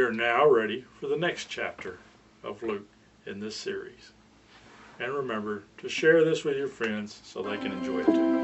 are now ready for the next chapter of Luke in this series. And remember to share this with your friends so they can enjoy it too.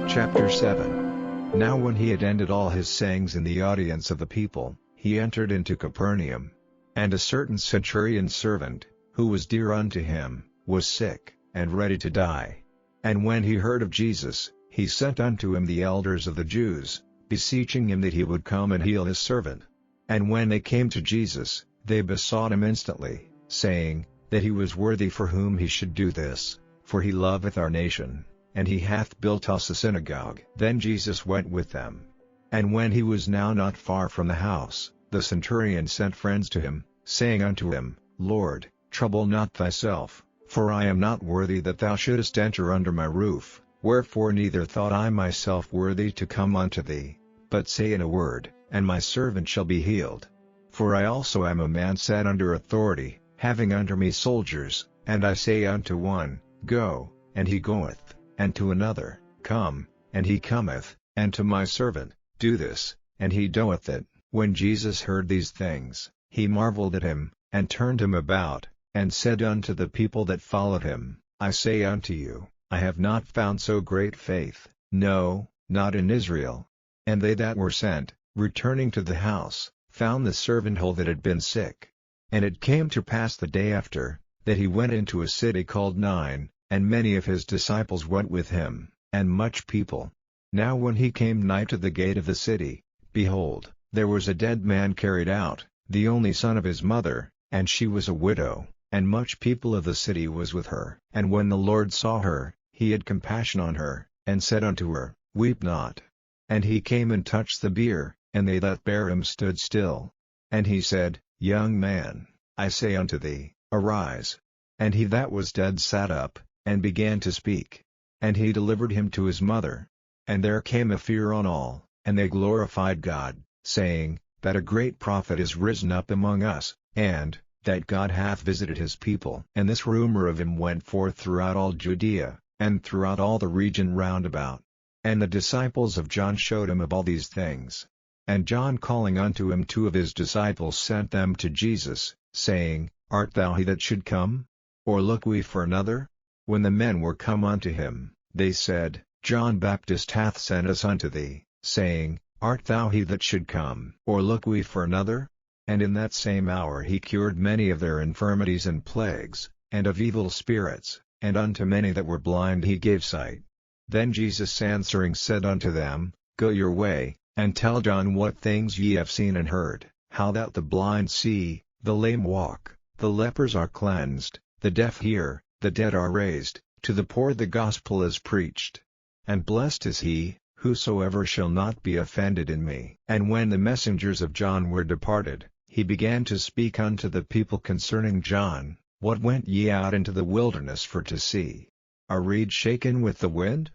Chapter 7. Now when he had ended all his sayings in the audience of the people, he entered into Capernaum. And a certain centurion's servant, who was dear unto him, was sick, and ready to die. And when he heard of Jesus, he sent unto him the elders of the Jews, beseeching him that he would come and heal his servant. And when they came to Jesus, they besought him instantly, saying, that he was worthy for whom he should do this, for he loveth our nation, and he hath built us a synagogue. Then Jesus went with them. And when he was now not far from the house, the centurion sent friends to him, saying unto him, Lord, trouble not thyself, for I am not worthy that thou shouldest enter under my roof. Wherefore neither thought I myself worthy to come unto thee, but say in a word, and my servant shall be healed. For I also am a man set under authority, having under me soldiers, and I say unto one, Go, and he goeth, and to another, Come, and he cometh, and to my servant, Do this, and he doeth it. When Jesus heard these things, he marveled at him, and turned him about, and said unto the people that followed him, I say unto you, I have not found so great faith, no, not in Israel. And they that were sent, returning to the house, found the servant whole that had been sick. And it came to pass the day after, that he went into a city called Nain, and many of his disciples went with him, and much people. Now when he came nigh to the gate of the city, behold, there was a dead man carried out, the only son of his mother, and she was a widow, and much people of the city was with her. And when the Lord saw her, he had compassion on her, and said unto her, Weep not. And he came and touched the bier, and they that bare him stood still. And he said, Young man, I say unto thee, arise. And he that was dead sat up, and began to speak. And he delivered him to his mother. And there came a fear on all, and they glorified God, saying, that a great prophet is risen up among us, and that God hath visited his people. And this rumor of him went forth throughout all Judea, and throughout all the region round about. And the disciples of John showed him of all these things. And John calling unto him 2 of his disciples sent them to Jesus, saying, Art thou he that should come? Or look we for another? When the men were come unto him, they said, John Baptist hath sent us unto thee, saying, Art thou he that should come? Or look we for another? And in that same hour he cured many of their infirmities and plagues, and of evil spirits, and unto many that were blind he gave sight. Then Jesus answering said unto them, Go your way, and tell John what things ye have seen and heard, how that the blind see, the lame walk, the lepers are cleansed, the deaf hear, the dead are raised, to the poor the gospel is preached. And blessed is he, whosoever shall not be offended in me. And when the messengers of John were departed, he began to speak unto the people concerning John, What went ye out into the wilderness for to see? A reed shaken with the wind?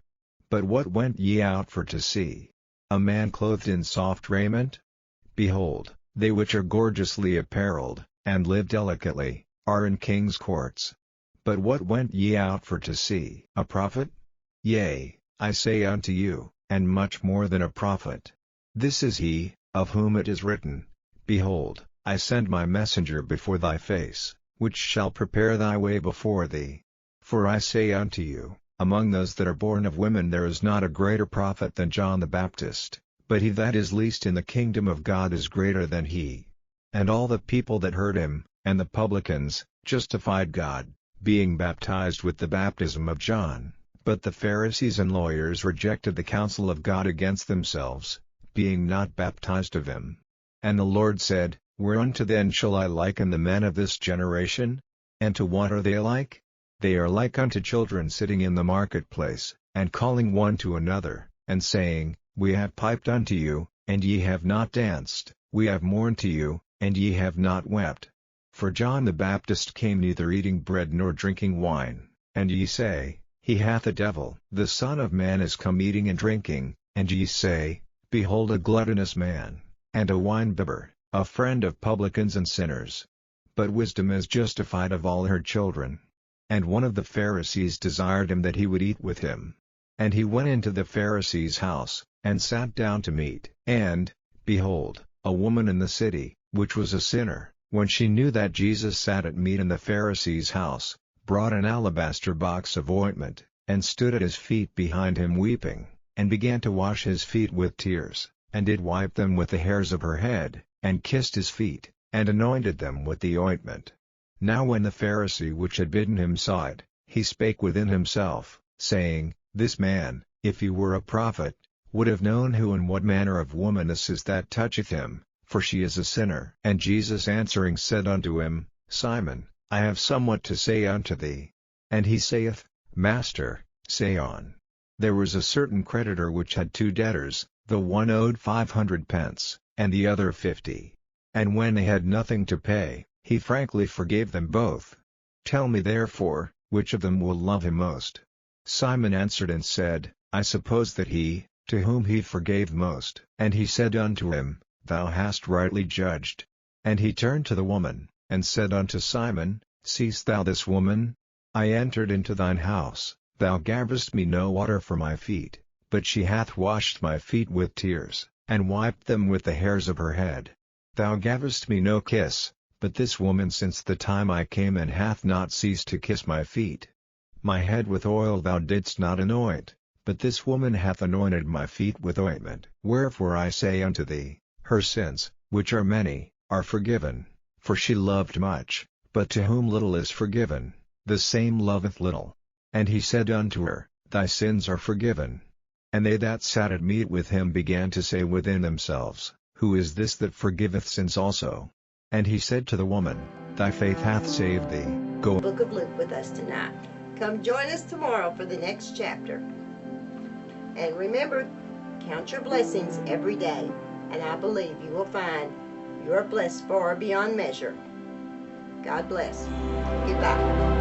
But what went ye out for to see? A man clothed in soft raiment? Behold, they which are gorgeously apparelled, and live delicately, are in king's courts. But what went ye out for to see? A prophet? Yea, I say unto you, and much more than a prophet. This is he, of whom it is written, Behold, I send my messenger before thy face, which shall prepare thy way before thee. For I say unto you, among those that are born of women there is not a greater prophet than John the Baptist, but he that is least in the kingdom of God is greater than he. And all the people that heard him, and the publicans, justified God, being baptized with the baptism of John. But the Pharisees and lawyers rejected the counsel of God against themselves, being not baptized of him. And the Lord said, Whereunto then shall I liken the men of this generation? And to what are they like? They are like unto children sitting in the marketplace, and calling one to another, and saying, We have piped unto you, and ye have not danced, we have mourned to you, and ye have not wept. For John the Baptist came neither eating bread nor drinking wine, and ye say, He hath a devil. The Son of Man is come eating and drinking, and ye say, Behold a gluttonous man, and a winebibber, a friend of publicans and sinners. But wisdom is justified of all her children. And one of the Pharisees desired him that he would eat with him. And he went into the Pharisee's house, and sat down to meat. And, behold, a woman in the city, which was a sinner, when she knew that Jesus sat at meat in the Pharisee's house, brought an alabaster box of ointment, and stood at his feet behind him weeping, and began to wash his feet with tears, and did wipe them with the hairs of her head, and kissed his feet, and anointed them with the ointment. Now when the Pharisee which had bidden him saw it, he spake within himself, saying, This man, if he were a prophet, would have known who and what manner of woman this is that toucheth him, for she is a sinner. And Jesus answering said unto him, Simon, I have somewhat to say unto thee. And he saith, Master, say on. There was a certain creditor which had 2 debtors, the one owed 500 pence, and the other 50. And when they had nothing to pay, he frankly forgave them both. Tell me therefore, which of them will love him most? Simon answered and said, I suppose that he, to whom he forgave most. And he said unto him, Thou hast rightly judged. And he turned to the woman, and said unto Simon, Seest thou this woman? I entered into thine house, thou gavest me no water for my feet, but she hath washed my feet with tears, and wiped them with the hairs of her head. Thou gavest me no kiss, but this woman since the time I came in hath not ceased to kiss my feet. My head with oil thou didst not anoint, but this woman hath anointed my feet with ointment. Wherefore I say unto thee, her sins, which are many, are forgiven, for she loved much, but to whom little is forgiven, the same loveth little. And he said unto her, Thy sins are forgiven. And they that sat at meat with him began to say within themselves, Who is this that forgiveth sins also? And he said to the woman, Thy faith hath saved thee, go. Book of Luke with us tonight. Come join us tomorrow for the next chapter. And remember, count your blessings every day, and I believe you will find you are blessed far beyond measure. God bless. Goodbye.